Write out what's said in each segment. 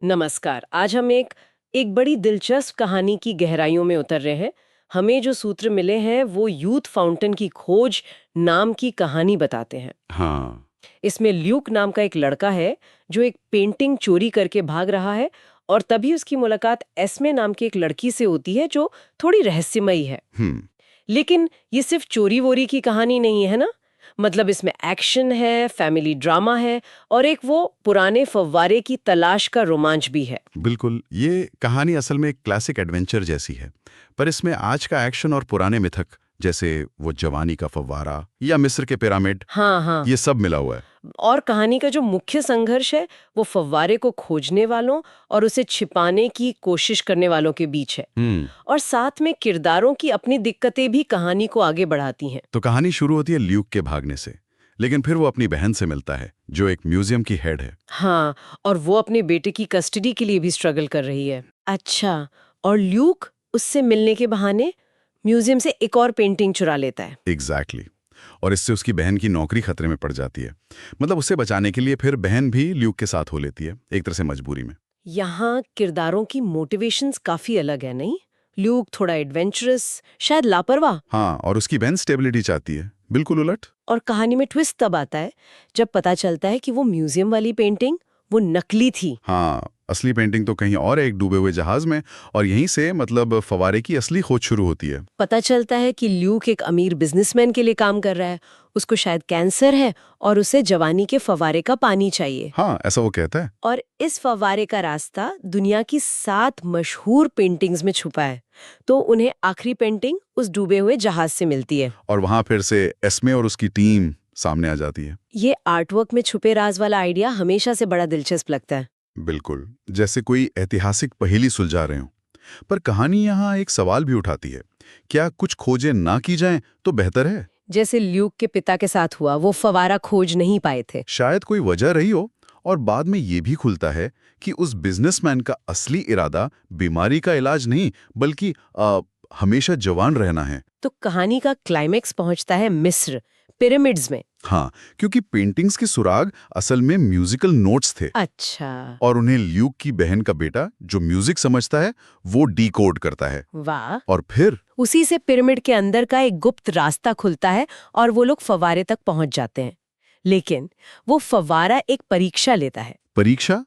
नमस्कार। आज हम एक बड़ी दिलचस्प कहानी की गहराइयों में उतर रहे हैं। हमें जो सूत्र मिले हैं वो यूथ फाउंटेन की खोज नाम की कहानी बताते हैं। हाँ। इसमें ल्यूक नाम का एक लड़का है जो एक पेंटिंग चोरी करके भाग रहा है और तभी उसकी मुलाकात एस्मे नाम की एक लड़की से होती है जो थोड़ी रहस्यमयी है। हम्म। लेकिन ये सिर्फ चोरी वोरी की कहानी नहीं है ना। मतलब इसमें एक्शन है, फैमिली ड्रामा है और एक वो पुराने फव्वारे की तलाश का रोमांच भी है। बिल्कुल, ये कहानी असल में एक क्लासिक एडवेंचर जैसी है, पर इसमें आज का एक्शन और पुराने मिथक जैसे वो जवानी का फव्वारा या मिस्र के पिरामिड, हाँ हाँ। ये सब मिला हुआ है। और कहानी का जो मुख्य संघर्ष है वो फव्वारे को खोजने वालों और उसे छिपाने की कोशिश करने वालों के बीच है। और साथ में किरदारों की अपनी दिक्कतें भी कहानी को आगे बढ़ाती हैं। तो कहानी शुरू होती है ल्यूक के भागने से, लेकिन फिर वो अपनी बहन से मिलता है जो एक म्यूजियम की हेड है। हाँ, और वो अपने बेटे की कस्टडी के लिए भी स्ट्रगल कर रही है। अच्छा, और ल्यूक उससे मिलने के बहाने म्यूजियम से एक और पेंटिंग चुरा लेता है। एग्जैक्टली। और इससे उसकी बहन की नौकरी खतरे में पड़ जाती है। मतलब उसे बचाने के लिए फिर बहन भी ल्यूक के साथ हो लेती है, एक तरह से मजबूरी में। यहाँ किरदारों की मोटिवेशंस काफी अलग है, नहीं? ल्यूक थोड़ा एडवेंचरस, शायद लापरवाह। हाँ, और उसकी बहन स्टेबिलिटी चाहती है, बिल्कुल उलट। और कहानी में ट्विस्ट तब आता है जब पता चलता है कि वो म्यूजियम वाली पेंटिंग वो नकली थी। हाँ, असली पेंटिंग तो कहीं और है, एक डूबे हुए जहाज में। और यहीं से मतलब फव्वारे की असली खोज शुरू होती है। पता चलता है कि ल्यूक एक अमीर बिजनेसमैन के लिए काम कर रहा है। उसको शायद कैंसर है और उसे जवानी के फव्वारे का पानी चाहिए। हाँ, ऐसा वो कहता है। और इस फव्वारे का रास्ता दुनिया की 7 मशहूर पेंटिंग्स में छुपा है। तो उन्हें आखिरी पेंटिंग उस डूबे हुए जहाज से मिलती है। और वहां फिर से एस्मे और उसकी टीम सामने आ जाती है। ये आर्टवर्क में छुपे राज वाला आइडिया हमेशा से बड़ा दिलचस्प लगता है। बिल्कुल, जैसे कोई ऐतिहासिक पहेली सुलझा रहे हो। पर कहानी यहाँ एक सवाल भी उठाती है, क्या कुछ खोजें ना की जाएं तो बेहतर है? जैसे ल्यूक के पिता के साथ हुआ, वो फव्वारा खोज नहीं पाए थे। शायद कोई वजह रही हो। और बाद में ये भी खुलता है कि उस बिजनेसमैन का असली इरादा बीमारी का इलाज नहीं, बल्कि हमेशा जवान रहना है। तो कहानी का क्लाइमेक्स पहुंचता है मिस्र, पिरामिड्स में। हाँ, क्योंकि पेंटिंग्स के सुराग असल में म्यूजिकल नोट्स थे। अच्छा। और उन्हें ल्यूक की बहन का बेटा जो म्यूजिक समझता है वो डिकोड करता है। वाह। और फिर उसी से पिरामिड के अंदर का एक गुप्त रास्ता खुलता है और वो लोग फव्वारे तक पहुंच जाते हैं। लेकिन वो फव्वारा एक परीक्षा लेता है। परीक्षा?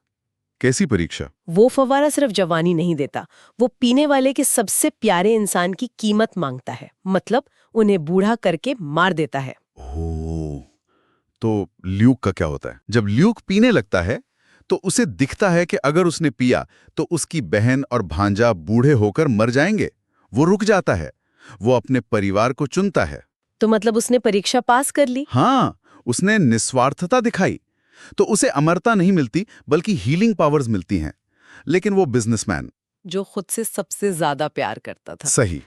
कैसी परीक्षा? वो फव्वारा सिर्फ जवानी नहीं देता, वो पीने वाले के सबसे प्यारे इंसान की कीमत मांगता है। मतलब उन्हें बूढ़ा करके मार देता है। ओह, तो ल्यूक का क्या होता है? जब ल्यूक पीने लगता है तो उसे दिखता है कि अगर उसने पिया तो उसकी बहन और भांजा बूढ़े होकर मर जाएंगे। वो रुक जाता है, वो अपने परिवार को चुनता है। तो मतलब उसने परीक्षा पास कर ली। हाँ, उसने निस्वार्थता दिखाई। तो उसे अमरता नहीं मिलती, बल्कि हीलिंग पावर्स मिलती हैं। लेकिन वो बिजनेसमैन, जो खुद से सबसे ज्यादा प्यार करता था, सही,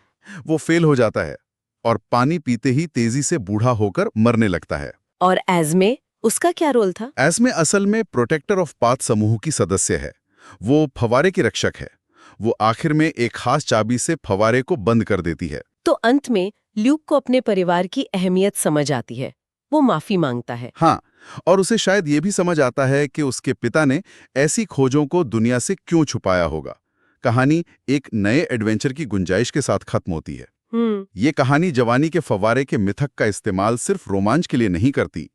वो फेल हो जाता है और पानी पीते ही तेजी से बूढ़ा होकर मरने लगता है। और एस्मे, उसका क्या रोल था? एस्मे असल में प्रोटेक्टर ऑफ पाथ समूह की सदस्य है। वो फव्वारे की रक्षक है। वो आखिर में एक खास चाबी से फव्वारे को बंद कर देती है। तो अंत में ल्यूक को अपने परिवार की अहमियत समझ आती है। वो माफी मांगता है। हाँ, और उसे शायद ये भी समझ आता है कि उसके पिता ने ऐसी खोजों को दुनिया से क्यों छुपाया होगा। कहानी एक नए एडवेंचर की गुंजाइश के साथ खत्म होती है। ये कहानी जवानी के फव्वारे के मिथक का इस्तेमाल सिर्फ रोमांच के लिए नहीं करती।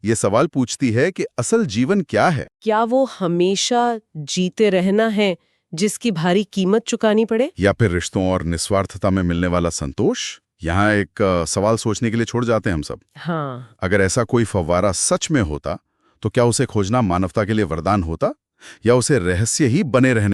ये सवाल पूछती है कि असल जीवन क्या है? क्या वो हमेशा जीते रहना है जिसकी भारी कीमत चुकानी पड़े? या फिर रिश्तों और निस्वार्थता में मिलने वाला संतोष? यहाँ एक सवाल सोचने के लिए छोड़ जाते हैं हम सब। हाँ। अगर ऐसा कोई फव्वारा सच में होता तो क्या उसे खोजना मानवता के लिए वरदान होता, या उसे रहस्य ही बने रहने